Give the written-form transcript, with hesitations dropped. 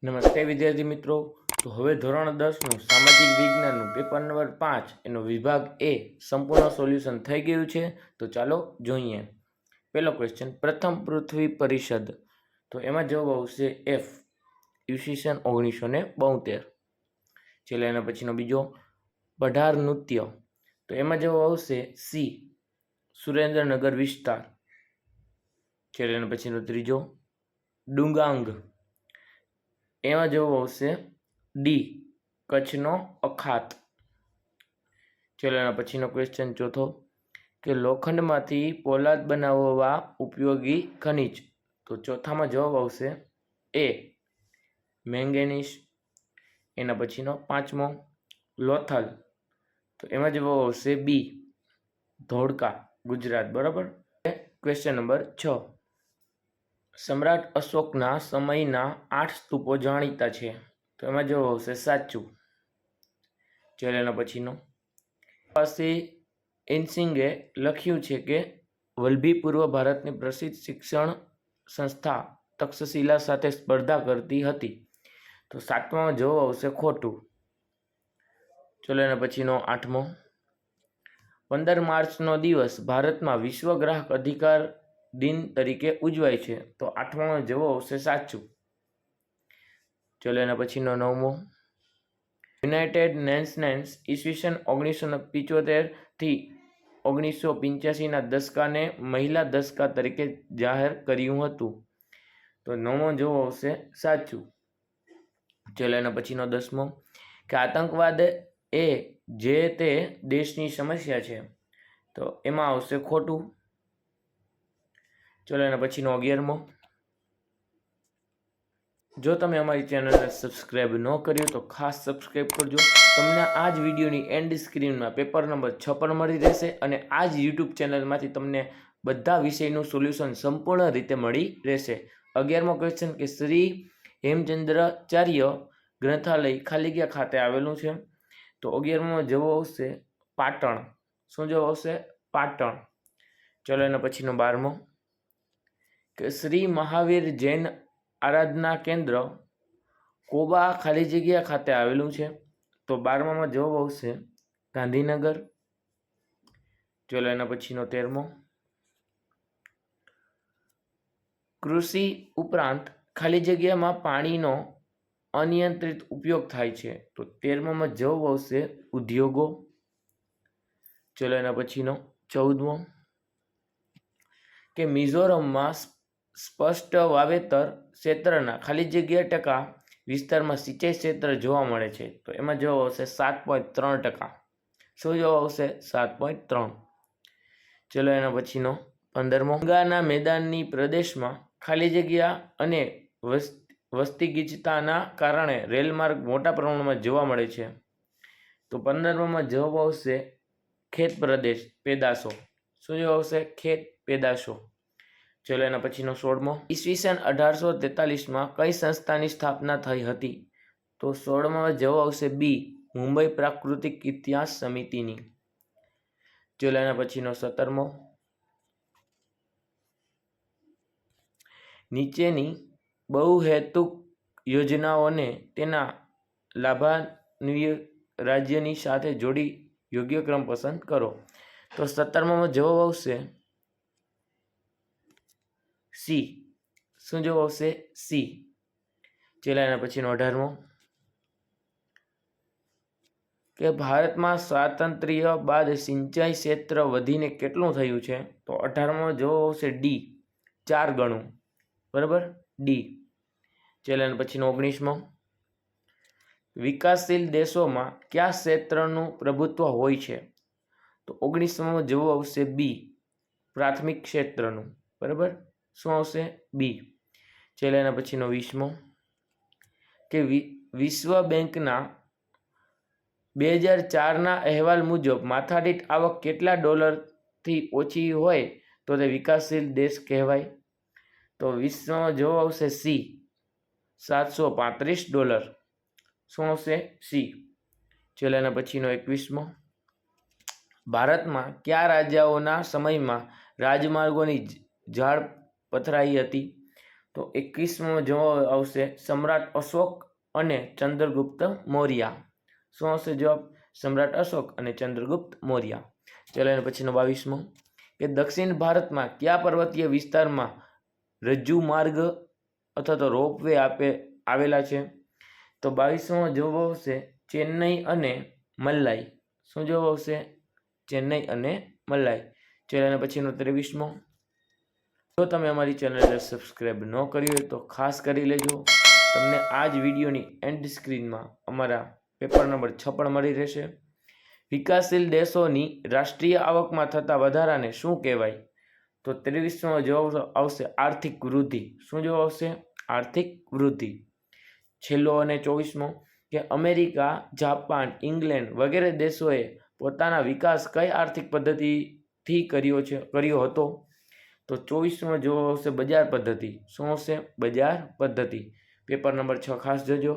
નમસ્તે વિદ્યાર્થી મિત્રો। તો હવે ધોરણ 10નું સામાજિક વિજ્ઞાનનું પેપર નંબર 5 એનો વિભાગ એ સંપૂર્ણ સોલ્યુશન થઈ ગયું છે। તો ચાલો જોઈએ। પહેલો ક્વેશ્ચન, પ્રથમ પૃથ્વી પરિષદ, તો એમાં જવાબ આવશે એફ, ઈસવીસન 1972। ચાલો એના પછીનો બીજો, પઢાર નૃત્ય, તો એમાં જવાબ આવશે સી, સુરેન્દ્રનગર વિસ્તાર। ચાલો એના પછીનો ત્રીજો, ડુંગાંગ, એમાં જવાબ આવશે ડી, કચ્છનો અખાત। ચલો એના પછીનો ક્વેશ્ચન ચોથો, કે લોખંડમાંથી પોલાદ બનાવવા ઉપયોગી ખનિજ, તો ચોથામાં જવાબ આવશે એ, મેંગેનીઝ। એના પછીનો પાંચમો, લોથલ, તો એમાં જવાબ આવશે બી, ધોળકા, ગુજરાત। બરાબર। ક્વેશ્ચન નંબર 6, સમ્રાટ અશોકના સમયના 8 સ્તૂપો જાણીતા છે, તો એમાં જવાબ આવશે સાચું। ચાલો એના પછીનો, પાસે એનસિંગે લખ્યું છે કે વલ્લભી પૂર્વ ભારતની પ્રસિદ્ધ શિક્ષણ સંસ્થા તક્ષશિલા સાથે સ્પર્ધા કરતી હતી, તો સાતમામાં જવાબ આવશે ખોટું। ચાલો એના પછીનો આઠમો, 15 માર્ચનો દિવસ ભારતમાં વિશ્વ ગ્રાહક અધિકાર દિન તરીકે ઉજવાય છે, તો આઠમામાં જવાબ આવશે સાચું। ચલો એના પછીનો નવમો, યુનાઇટેડ નેશન્સ ઈસવીસન 1975 થી 1985ના દશકાને મહિલા દશકા તરીકે જાહેર કર્યું હતું, તો નવમો જવાબ આવશે સાચું। ચલો એના પછીનો દસમો, કે આતંકવાદ એ જે તે દેશની સમસ્યા છે, તો એમાં આવશે ખોટું। ચલો એના પછીનો 11મો, જો તમે અમારી ચેનલને સબસ્ક્રાઇબ ન કર્યું તો ખાસ સબસ્ક્રાઇબ કરજો। તમને આ જ વિડીયોની એન્ડ સ્ક્રીનમાં પેપર નંબર 6 પણ મળી રહેશે અને આ જ યુટ્યુબ ચેનલમાંથી તમને બધા વિષયનું સોલ્યુશન સંપૂર્ણ રીતે મળી રહેશે। 11મો ક્વેશ્ચન, કે શ્રી હેમચંદ્રાચાર્ય ગ્રંથાલય ખાલીગ્યા ખાતે આવેલું છે, તો 11મો જવાબ આવશે પાટણ। શું જવાબ આવશે? પાટણ। ચલો એના પછીનો 12મો, કે શ્રી મહાવીર જૈન આરાધના કેન્દ્ર કોબા ખાલી જગ્યા ખાતે આવેલું છે, તો 12મામાં જવાબ આવશે ગાંધીનગર। ચલો એના પછીનો 13મો, કૃષિ ઉપરાંત ખાલી જગ્યામાં પાણીનો અનિયંત્રિત ઉપયોગ થાય છે, તો 13મામાં જવાબ આવશે ઉદ્યોગો। ચલો એના પછીનો 14મો, કે મિઝોરમમાં સ્પષ્ટ વાવેતર ક્ષેત્રના ખાલી જગ્યા ટકા વિસ્તારમાં સિંચાઈ ક્ષેત્ર જોવા મળે છે, તો એમાં જવાબ આવશે 7.3%। શું જવાબ આવશે? 7.3। ચલો એના પછીનો 15મો, ગંગાના મેદાનની પ્રદેશમાં ખાલી જગ્યા અને વસ્તી ગીચતાના કારણે રેલમાર્ગ મોટા પ્રમાણમાં જોવા મળે છે, તો 15મામાં જવાબ આવશે ખેત પ્રદેશ પેદાશો। શું જવાબ આવશે? ખેત પેદાશો। ચલો એના પછીનો 16મો, ઈસવીસન 1843માં કઈ સંસ્થાની સ્થાપના થઈ હતી, તો 16માં જવાબ આવશે બી, મુંબઈ પ્રાકૃતિક ઇતિહાસ સમિતિની। ચલો એના પછીનો 17મો, નીચેની બહુહેતુક યોજનાઓને તેના લાભાન્વિત રાજ્યની સાથે જોડી યોગ્ય ક્રમ પસંદ કરો, તો 17માં જવાબ આવશે સી। શું જવાબ આવશે? સી। ચલો એના પછીનો 18મો, કે ભારતમાં સ્વાતંત્ર્ય બાદ સિંચાઈ ક્ષેત્ર વધીને કેટલું થયું છે, તો 18માં જવાબ આવશે ડી, 4 ગણું। બરાબર, ડી। ચલો એના પછીનો 19મો, વિકાસશીલ દેશોમાં કયા ક્ષેત્રનું પ્રભુત્વ હોય છે, તો 19માં જવાબ આવશે બી, પ્રાથમિક ક્ષેત્રનું। બરાબર, શું આવશે? બી। ચલો એના પછીનો 20મો, કે વિશ્વ બેંકના 2004ના અહેવાલ મુજબ માથાદીઠ આવક કેટલા ડોલરથી ઓછી હોય તો તે વિકાસશીલ દેશ કહેવાય, તો 20માં જવાબ આવશે સી, $735। શું આવશે? સી। ચલો એના પછીનો 21મો, ભારતમાં કયા રાજાઓના સમયમાં રાજમાર્ગોની જાળ પથરાઈ હતી, તો 21મો જવાબ આવશે સમ્રાટ અશોક અને ચંદ્રગુપ્ત મૌર્ય. શું આવશે જવાબ? સમ્રાટ અશોક અને ચંદ્રગુપ્ત મૌર્ય. ચલો એના પછીનો 22મો કે દક્ષિણ ભારતમાં કયા પર્વતીય વિસ્તારમાં રજ્જુ માર્ગ અથવા તો રોપવે આવેલા છે? તો 22મો જવાબ આવશે ચેન્નઈ અને મલાઈ. શું જવાબ આવશે? ચેન્નઈ અને મલાઈ. ચલો એના પછીનો 23મો. જો તમે અમારી ચેનલને સબસ્ક્રાઈબ ન કરી હોય તો ખાસ કરી લેજો. તમને આ જ વિડીયોની એન્ડ સ્ક્રીનમાં અમારા પેપર નંબર 6 પણ મળી રહેશે. વિકાસશીલ દેશોની રાષ્ટ્રીય આવકમાં થતા વધારાને શું કહેવાય? તો 23મો જવાબ આવશે આર્થિક વૃદ્ધિ. શું જવાબ આવશે? આર્થિક વૃદ્ધિ. છેલ્લો અને 24મો કે અમેરિકા, જાપાન, ઇંગ્લેન્ડ વગેરે દેશોએ પોતાના વિકાસ કઈ આર્થિક પદ્ધતિથી કર્યો હતો? તો 24મો જવાબ આવશે બજાર પદ્ધતિ. શું આવશે? બજાર પદ્ધતિ. પેપર નંબર 6 ખાસ જોજો.